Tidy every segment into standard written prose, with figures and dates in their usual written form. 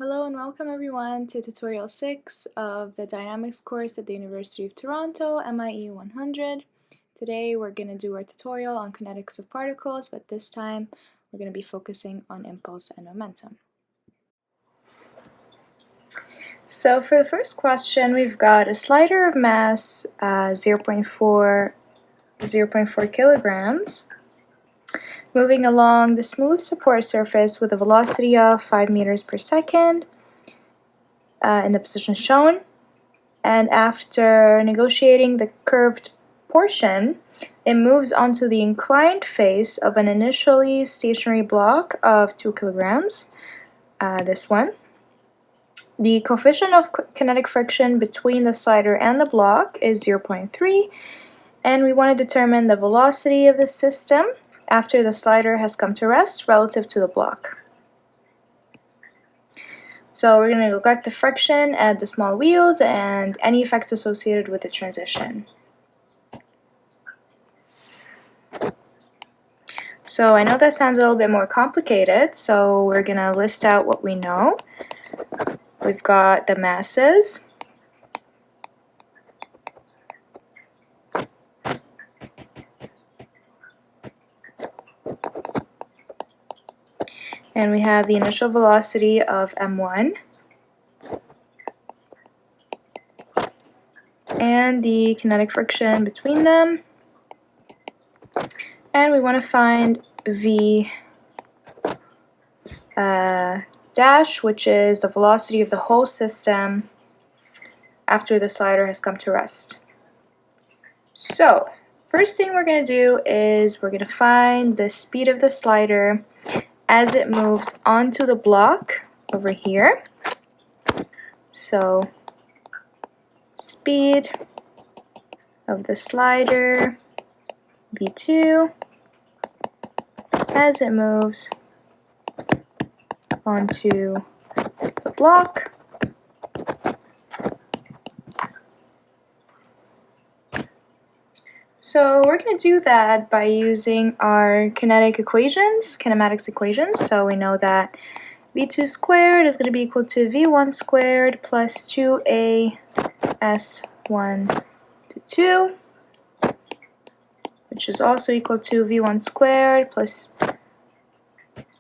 Hello and welcome everyone to tutorial 6 of the dynamics course at the University of Toronto, MIE100. Today we're going to do our tutorial on kinetics of particles, but this time we're going to be focusing on impulse and momentum. So for the first question, we've got a slider of mass 0.4 kilograms moving along the smooth support surface with a velocity of 5 meters per second in the position shown. And after negotiating the curved portion, it moves onto the inclined face of an initially stationary block of 2 kilograms, this one. The coefficient of kinetic friction between the slider and the block is 0.3, and we want to determine the velocity of the system after the slider has come to rest relative to the block. So we're going to look at the friction at the small wheels and any effects associated with the transition. So I know that sounds a little bit more complicated, so we're going to list out what we know. We've got the masses, and we have the initial velocity of m1, and the kinetic friction between them, and we want to find v dash, which is the velocity of the whole system after the slider has come to rest. So first thing we're going to do is we're going to find the speed of the slider as it moves onto the block over here. So speed of the slider, v2, as it moves onto the block. So we're going to do that by using our kinetic equations, kinematics equations. So we know that v2 squared is going to be equal to v1 squared plus 2a s1 to 2, which is also equal to v1 squared plus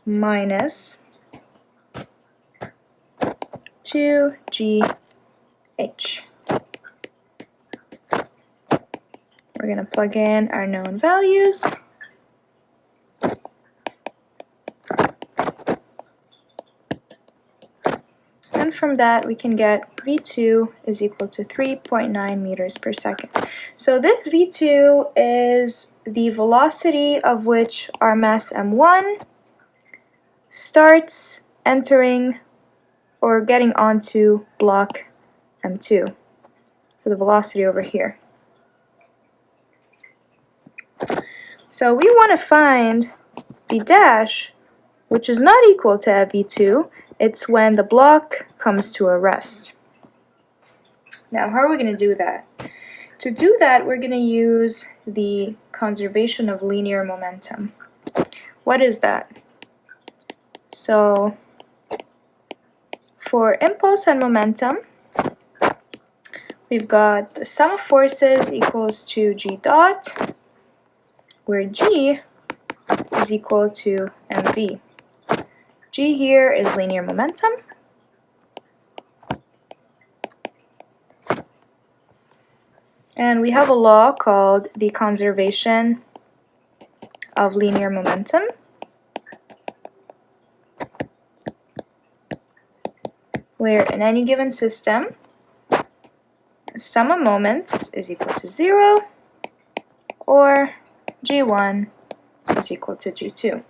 minus 2gh. We're going to plug in our known values. And from that we can get v2 is equal to 3.9 meters per second. So this v2 is the velocity of which our mass m1 starts entering or getting onto block m2. So the velocity over here. So we want to find v dash, which is not equal to v2. It's when the block comes to a rest. Now, how are we going to do that? To do that, we're going to use the conservation of linear momentum. What is that? So, for impulse and momentum, we've got the sum of forces equals to g dot, where g is equal to mv. G here is linear momentum. And we have a law called the conservation of linear momentum, where in any given system, the sum of moments is equal to 0, or g1 is equal to g2.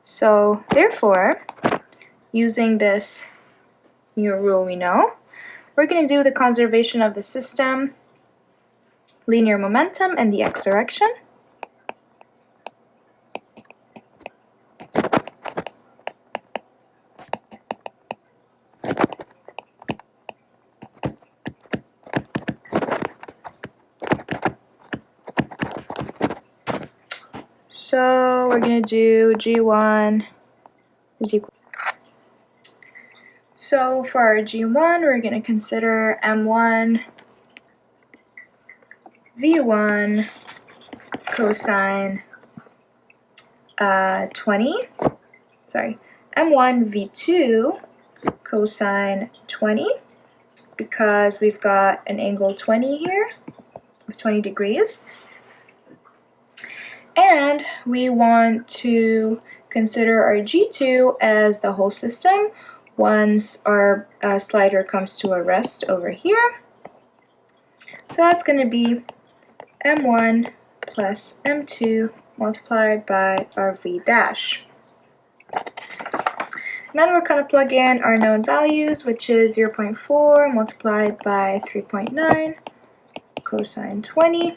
So therefore, using this new rule we know, we're going to do the conservation of the system, linear momentum, and the x direction. So we're going to do g1 is equal So for our G1, we're going to consider M1 V1 cosine 20. Sorry, M1 V2 cosine 20, because we've got an angle 20 here of 20 degrees. And we want to consider our G2 as the whole system once our slider comes to a rest over here. So that's going to be M1 plus M2 multiplied by our V dash. And then we're going to plug in our known values, which is 0.4 multiplied by 3.9 cosine 20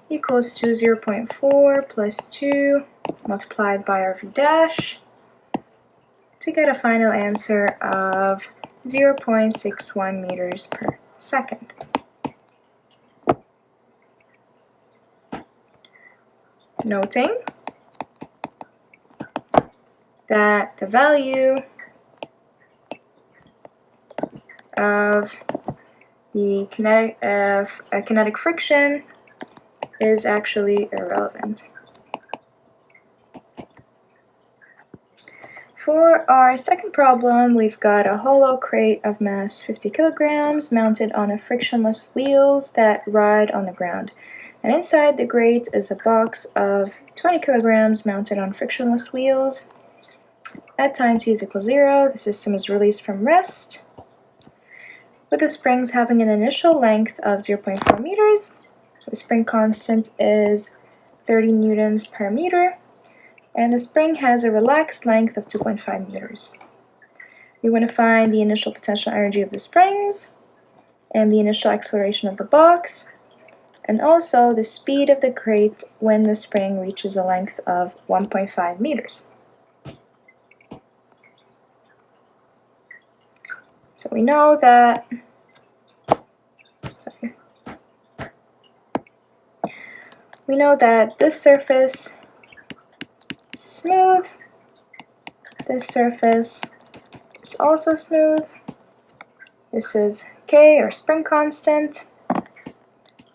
equals to 0.4 plus 2 multiplied by our V dash to get a final answer of 0.61 meters per second. Noting that the value of the kinetic friction is actually irrelevant. For our second problem, we've got a hollow crate of mass 50 kilograms mounted on a frictionless wheels that ride on the ground. And inside the crate is a box of 20 kilograms mounted on frictionless wheels. At time t is equal to 0, the system is released from rest, with the springs having an initial length of 0.4 meters. The spring constant is 30 newtons per meter, and the spring has a relaxed length of 2.5 meters. We want to find the initial potential energy of the springs, and the initial acceleration of the box, and also the speed of the crate when the spring reaches a length of 1.5 meters. So we know that, this surface is smooth, this surface is also smooth, this is K, or spring constant,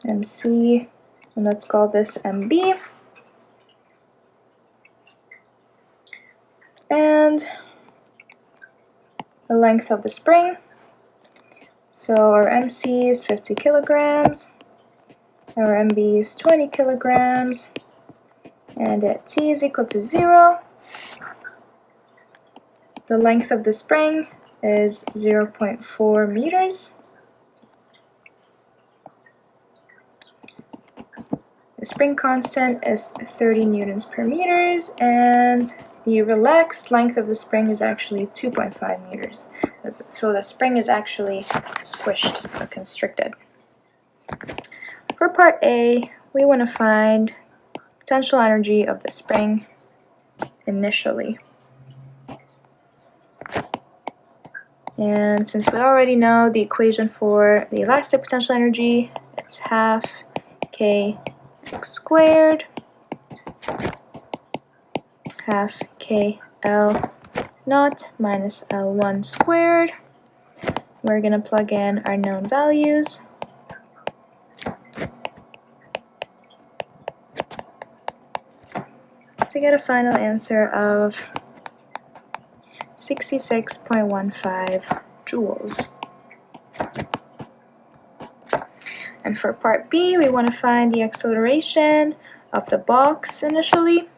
MC, and let's call this MB, and the length of the spring. So our MC is 50 kilograms, our MB is 20 kilograms, and at t is equal to 0, the length of the spring is 0.4 meters. The spring constant is 30 newtons per meters, and the relaxed length of the spring is actually 2.5 meters. So the spring is actually squished or constricted. For part A, we want to find potential energy of the spring initially. And since we already know the equation for the elastic potential energy, it's half k x squared, half k L naught minus L1 squared. We're going to plug in our known values. To get a final answer of 66.15 joules. And for part B, we want to find the acceleration of the box initially.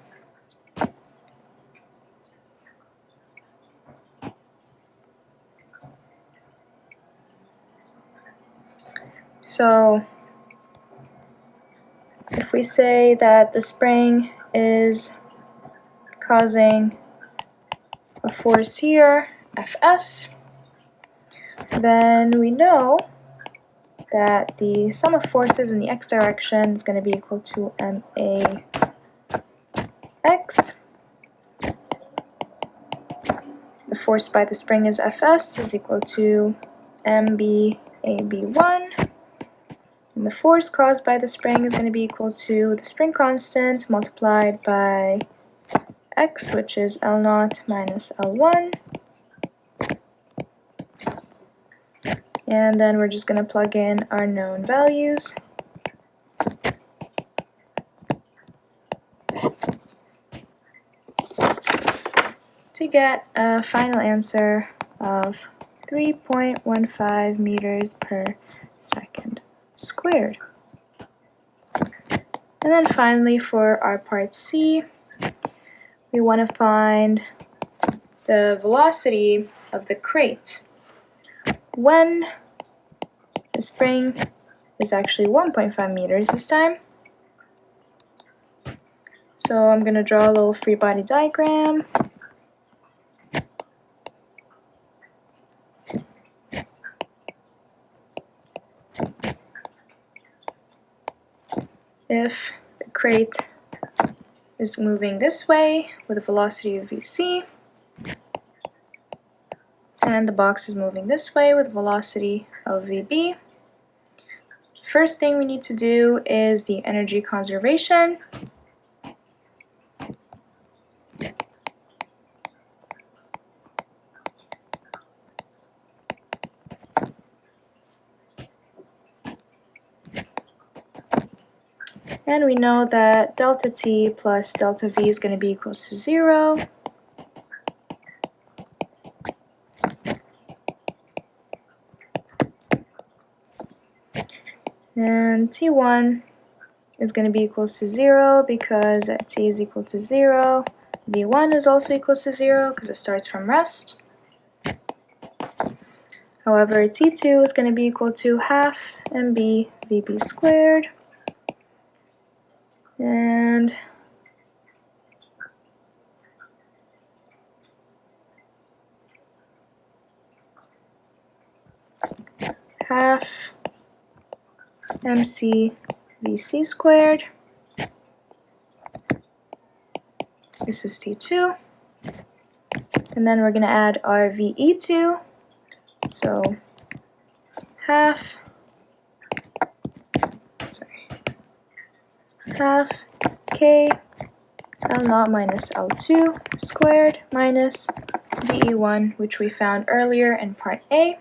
So if we say that the spring is causing a force here, Fs, then we know that the sum of forces in the x direction is going to be equal to MAX. The force by the spring is Fs is equal to MBAB1. And the force caused by the spring is going to be equal to the spring constant multiplied by x, which is L0 minus L1. And then we're just going to plug in our known values. To get a final answer of 3.15 meters per second squared. And then finally for our part C, we want to find the velocity of the crate when the spring is actually 1.5 meters this time. So I'm going to draw a little free body diagram. If the crate is moving this way with a velocity of vc, and the box is moving this way with a velocity of vb, first thing we need to do is the energy conservation. And we know that delta t plus delta v is going to be equals to 0. And t1 is going to be equals to 0 because at t is equal to 0, v1 is also equals to 0 because it starts from rest. However, t2 is going to be equal to half mb vb squared. And half mc vc squared. This is t2. And then we're going to add our ve2. So half k L0 minus L2 squared minus ve1, which we found earlier in part A.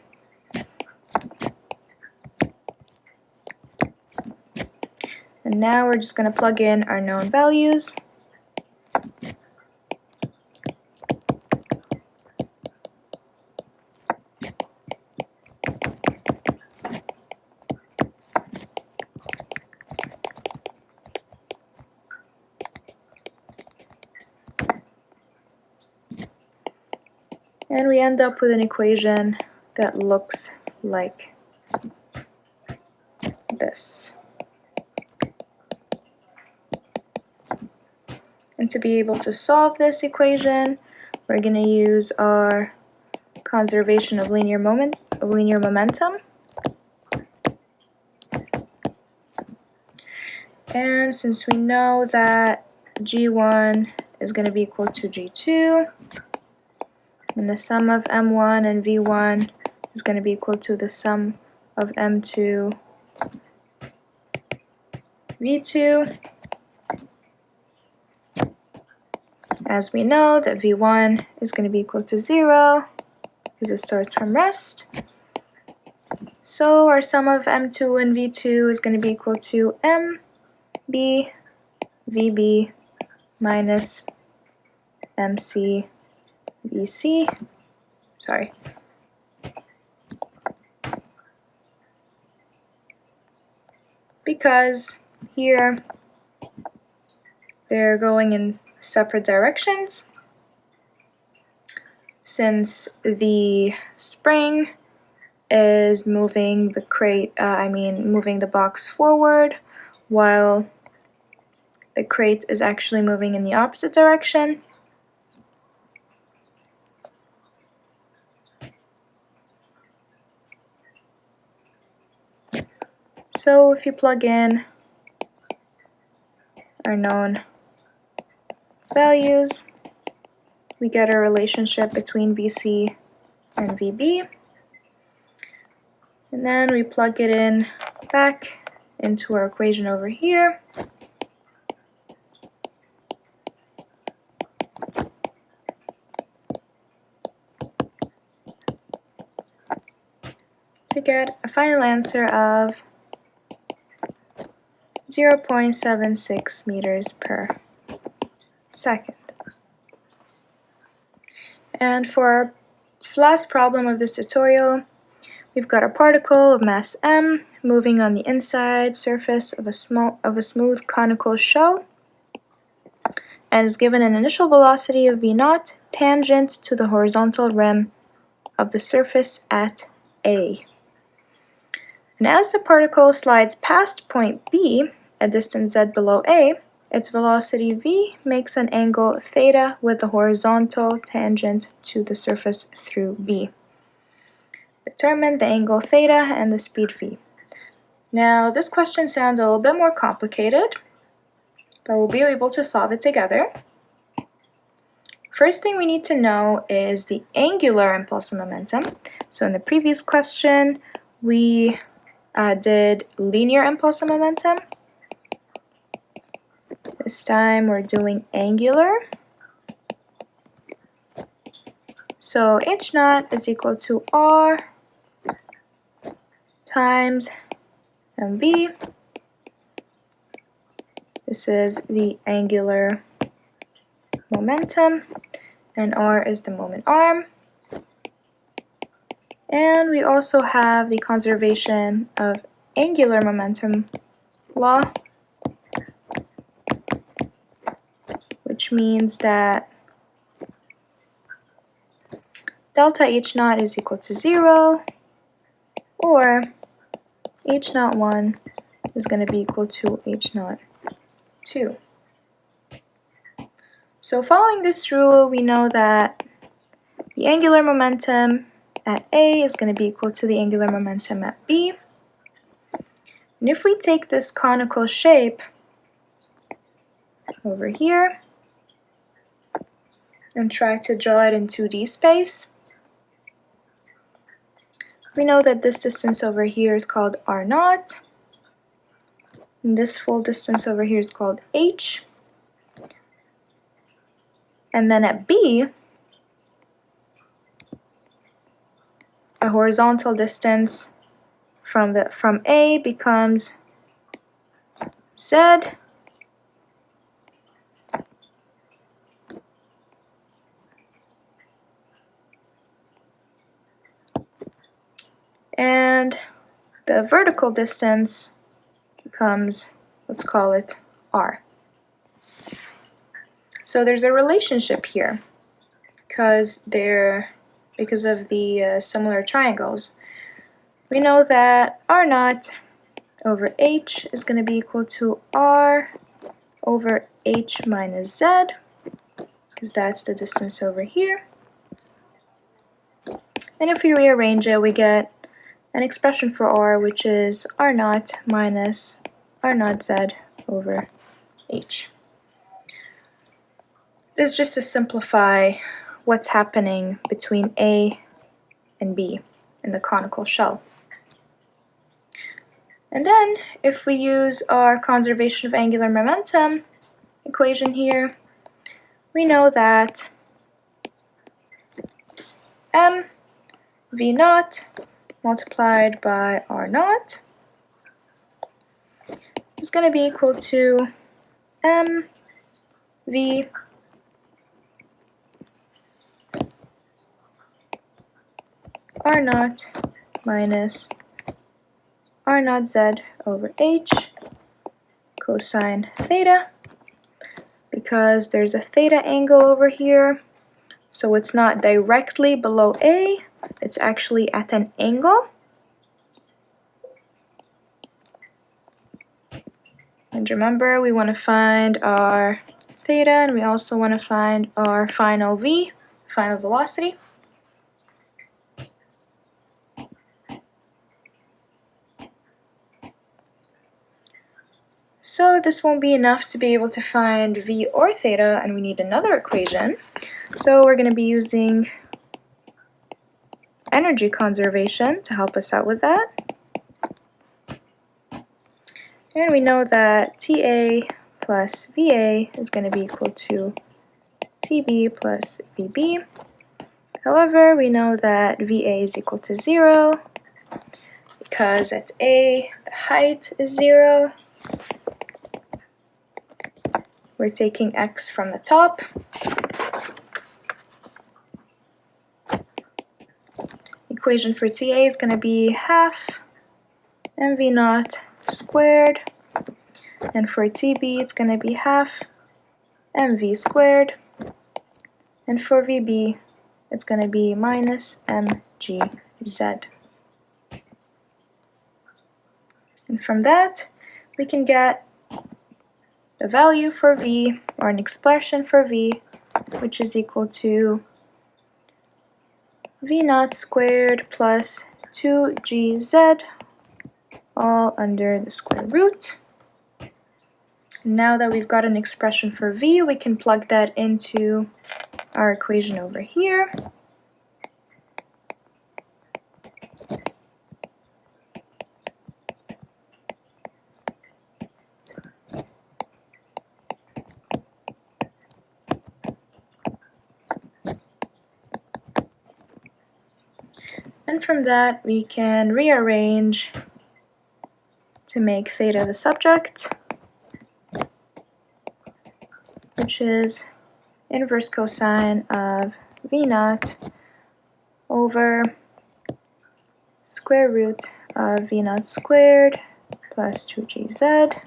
And now we're just going to plug in our known values. And we end up with an equation that looks like this. And to be able to solve this equation, we're going to use our conservation of linear momentum. And since we know that g1 is going to be equal to g2, and the sum of m1 and v1 is going to be equal to the sum of m2 v2, as we know that v1 is going to be equal to 0 because it starts from rest. So our sum of m2 and v2 is going to be equal to mb vb minus mc vc. Sorry. Because here they're going in separate directions. Since the spring is moving the crate, moving the box forward, while the crate is actually moving in the opposite direction. So if you plug in our known values, we get a relationship between VC and VB. And then we plug it in back into our equation over here. to get a final answer of 0.76 meters per second. And for our last problem of this tutorial, we've got a particle of mass m moving on the inside surface of a smooth conical shell and is given an initial velocity of v0 tangent to the horizontal rim of the surface at A. And as the particle slides past point B, a distance z below A, its velocity v makes an angle theta with the horizontal tangent to the surface through B. Determine the angle theta and the speed v. Now this question sounds a little bit more complicated, but we'll be able to solve it together. First thing we need to know is the angular impulse and momentum. So in the previous question, we did linear impulse and momentum. This time we're doing angular. So h0 is equal to r times mv. This is the angular momentum, and r is the moment arm. And we also have the conservation of angular momentum law, which means that delta h0 is equal to 0, or h01 is going to be equal to h02. So following this rule, we know that the angular momentum at A is going to be equal to the angular momentum at B. And if we take this conical shape over here and try to draw it in 2D space, we know that this distance over here is called r0, and this full distance over here is called h. And then at B, the horizontal distance from A becomes z, and the vertical distance becomes, let's call it r. So there's a relationship here because of the similar triangles. We know that r0 over h is going to be equal to r over h minus z, because that's the distance over here. And if we rearrange it, we get an expression for r, which is r0 minus r0 z over h. This is just to simplify what's happening between A and B in the conical shell. And then, if we use our conservation of angular momentum equation here, we know that m v0 multiplied by r0 is going to be equal to m v r0 minus r0 z over h cosine theta, because there's a theta angle over here, so it's not directly below A, it's actually at an angle. And remember, we want to find our theta, and we also want to find our final v, final velocity. So this won't be enough to be able to find v or theta, and we need another equation. So we're going to be using energy conservation to help us out with that. And we know that TA plus VA is going to be equal to TB plus VB. However, we know that VA is equal to 0 because at A, the height is 0. We're taking x from the top. Equation for TA is going to be half mv0 squared, and for TB it's going to be half mv squared, and for VB it's going to be minus mgz. And from that we can get a value for V, or an expression for V, which is equal to V0 squared plus 2gz all under the square root. Now that we've got an expression for V, we can plug that into our equation over here. And from that we can rearrange to make theta the subject, which is inverse cosine of V0 over square root of V0 squared plus 2gz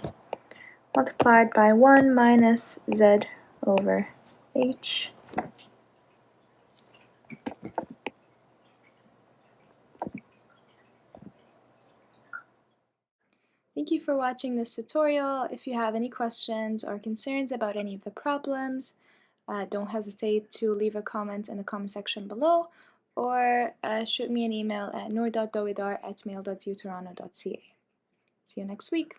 multiplied by 1 minus z over h. Thank you for watching this tutorial. If you have any questions or concerns about any of the problems, don't hesitate to leave a comment in the comment section below, or shoot me an email at noor.dowidar@mail.utoronto.ca. See you next week.